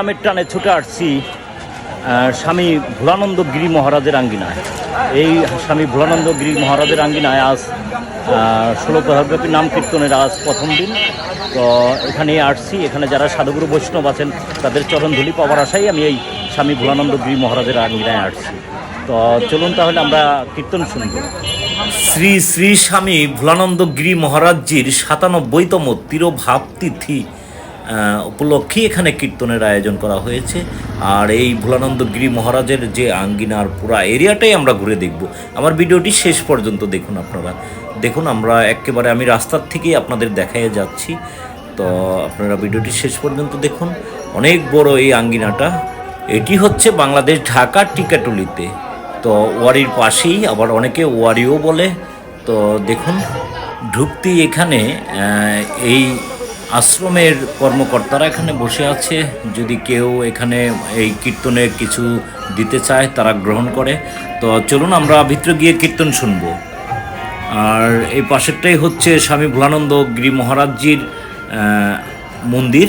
নামের টানে ছুটে আসছি স্বামী ভোলানন্দ গিরি মহারাজের আঙ্গিনায়। এই স্বামী ভোলানন্দ গিরি মহারাজের আঙ্গিনায় আজ 16 প্রহরব্যাপী নাম কীর্তনের আজ প্রথম দিন। তো এখানে আসছি, এখানে যারা সাধুগুরু বৈষ্ণব আছেন তাদের চরণধুলি পাওয়ার আশাই আমি এই স্বামী ভোলানন্দ গিরি মহারাজের আঙ্গিনায় আসছি। তো চলুন তাহলে আমরা কীর্তন শুনব। শ্রী শ্রী স্বামী ভোলানন্দ গিরি মহারাজজির 97তম তিরোভাব তিথি উপলক্ষে এখানে কীর্তনের আয়োজন করা হয়েছে। আর এই ভোলানন্দ গিরি মহারাজের যে আঙ্গিনার পুরা এরিয়াটাই আমরা ঘুরে দেখব। আমার ভিডিওটি শেষ পর্যন্ত দেখুন আপনারা। দেখুন আমরা একেবারে আমি রাস্তার থেকেই আপনাদের দেখাইয়ে যাচ্ছি, তো আপনারা ভিডিওটি শেষ পর্যন্ত দেখুন। অনেক বড় এই আঙ্গিনাটা, এটি হচ্ছে বাংলাদেশ ঢাকা টিকাটুলিতে। তো ওয়ারির পাশেই, আবার অনেকে ওয়ারিও বলে। তো দেখুন ঢুকতেই এখানে এই আশ্রমের কর্মকর্তারা এখানে বসে আছে। যদি কেউ এখানে এই কীর্তনে কিছু দিতে চায় তারা গ্রহণ করে। তো চলুন আমরা ভিতরে গিয়ে কীর্তন শুনব। আর এই পাশেরটাই হচ্ছে স্বামী ভোলানন্দ গিরি মহারাজজির মন্দির,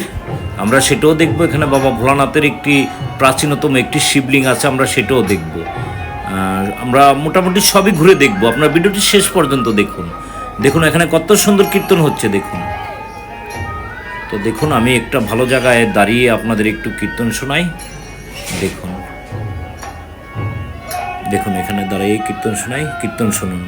আমরা সেটাও দেখব। এখানে বাবা ভোলানাথের একটি প্রাচীনতম একটি শিবলিঙ্গ আছে, আমরা সেটাও দেখব। আর আমরা মোটামুটি সবই ঘুরে দেখব। আপনার ভিডিওটি শেষ পর্যন্ত দেখুন। দেখুন এখানে কত সুন্দর কীর্তন হচ্ছে দেখুন। তো দেখুন আমি একটা ভালো জায়গায় দাঁড়িয়ে আপনাদের একটু কীর্তন শোনাই। দেখুন দেখুন এখানে দাঁড়িয়ে কীর্তন শোনাই, কীর্তন শুনুন।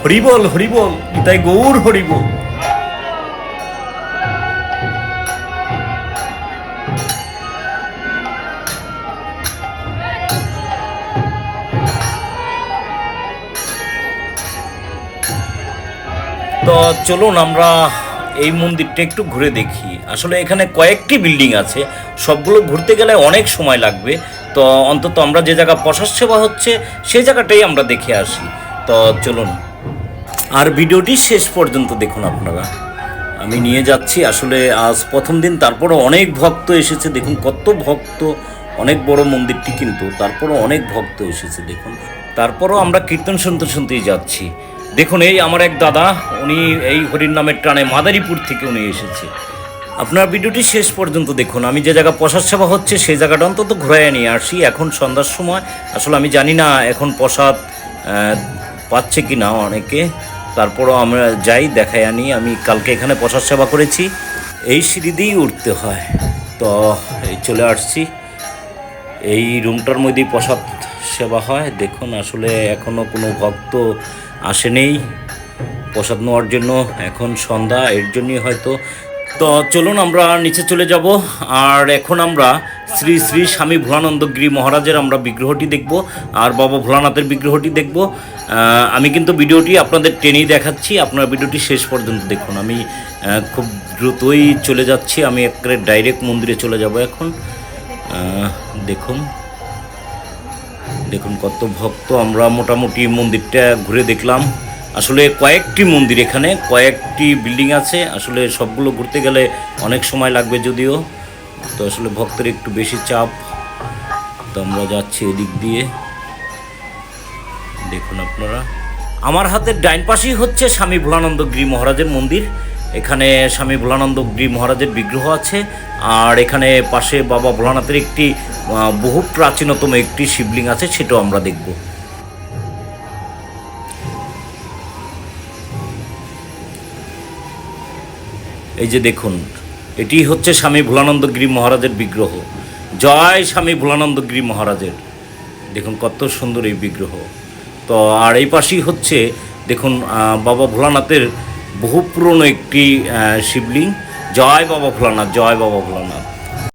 হরিবল হরিবল, তাই গৌর হরিবল। তো চলুন আমরা এই মন্দিরটা একটু ঘুরে দেখি। আসলে এখানে কয়েকটি বিল্ডিং আছে, সবগুলো ঘুরতে গেলে অনেক সময় লাগবে। তো অন্তত আমরা যে জায়গা প্রসাদ সেবা হচ্ছে সেই জায়গাটাই আমরা দেখে আসি। তো চলুন আর ভিডিওটি শেষ পর্যন্ত দেখুন আপনারা। আমি নিয়ে যাচ্ছি, আসলে আজ প্রথম দিন, তারপরও অনেক ভক্ত এসেছে। দেখুন কত ভক্ত, অনেক বড় মন্দিরটি, কিন্তু তারপরও অনেক ভক্ত এসেছে দেখুন। তারপরও আমরা কীর্তন শুনতে শুনতেই যাচ্ছি। দেখুন এই আমার এক দাদা, উনি এই হরির নামের টানে মাদারীপুর থেকে উনি এসেছে। আপনার ভিডিওটি শেষ পর্যন্ত দেখুন। আমি যে জায়গা প্রসাদ সেবা হচ্ছে সেই জায়গাটা অন্তত ঘুরাইয়া নিয়ে আসি। এখন সন্ধ্যার সময়, আসলে আমি জানি না এখন প্রসাদ পাচ্ছে কি না অনেকে, তারপরও আমরা যাই দেখাই আনি। আমি কালকে এখানে প্রসাদ সেবা করেছি, এই সিঁড়ি দিয়েই উঠতে হয়। তো এই চলে আসছি, এই রুমটার মধ্যেই প্রসাদ সেবা হয়। দেখুন আসলে এখনও কোনো ভক্ত আসেনি প্রসাদ নেওয়ার জন্য, এখন সন্ধ্যা, এর জন্যই হয়তো। তো চলুন আমরা নিচে চলে যাব। আর এখন আমরা শ্রী শ্রী স্বামী ভোলানন্দ গিরি মহারাজের আমরা বিগ্রহটি দেখব, আর বাবা ভোলানাথের বিগ্রহটি দেখব। আমি কিন্তু ভিডিওটি আপনাদের টেনেই দেখাচ্ছি, আপনার ভিডিওটি শেষ পর্যন্ত দেখুন। আমি খুব দ্রুতই চলে যাচ্ছি, আমি একেবারে ডাইরেক্ট মন্দিরে চলে যাব এখন। দেখুন দেখুন কত ভক্ত। আমরা মোটামুটি মন্দিরটা ঘুরে দেখলাম। আসলে কয়েকটি মন্দির, এখানে কয়েকটি বিল্ডিং আছে, আসলে সবগুলো ঘুরতে গেলে অনেক সময় লাগবে যদিও। তো আসলে ভক্তের একটু বেশি চাপ, তো আমরা যাচ্ছি এদিক দিয়ে। দেখুন আপনারা, আমার হাতের ডাইন পাশেই হচ্ছে স্বামী ভোলানন্দ গিরি মহারাজের মন্দির। এখানে স্বামী ভোলানন্দ গিরি মহারাজের বিগ্রহ আছে, আর এখানে পাশে বাবা ভোলানাথের একটি বহু প্রাচীনতম একটি শিবলিঙ্গ আছে, সেটাও আমরা দেখব। এই যে দেখুন, এটি হচ্ছে স্বামী ভোলানন্দ গিরি মহারাজের বিগ্রহ। জয় স্বামী ভোলানন্দ গিরি মহারাজের। দেখুন কত সুন্দর এই বিগ্রহ। তো আর এই পাশেই হচ্ছে দেখুন বাবা ভোলানাথের বহু পুরনো একটি শিবলিঙ্গ। জয় বাবা ভোলানাথ, জয় বাবা ভোলানাথ।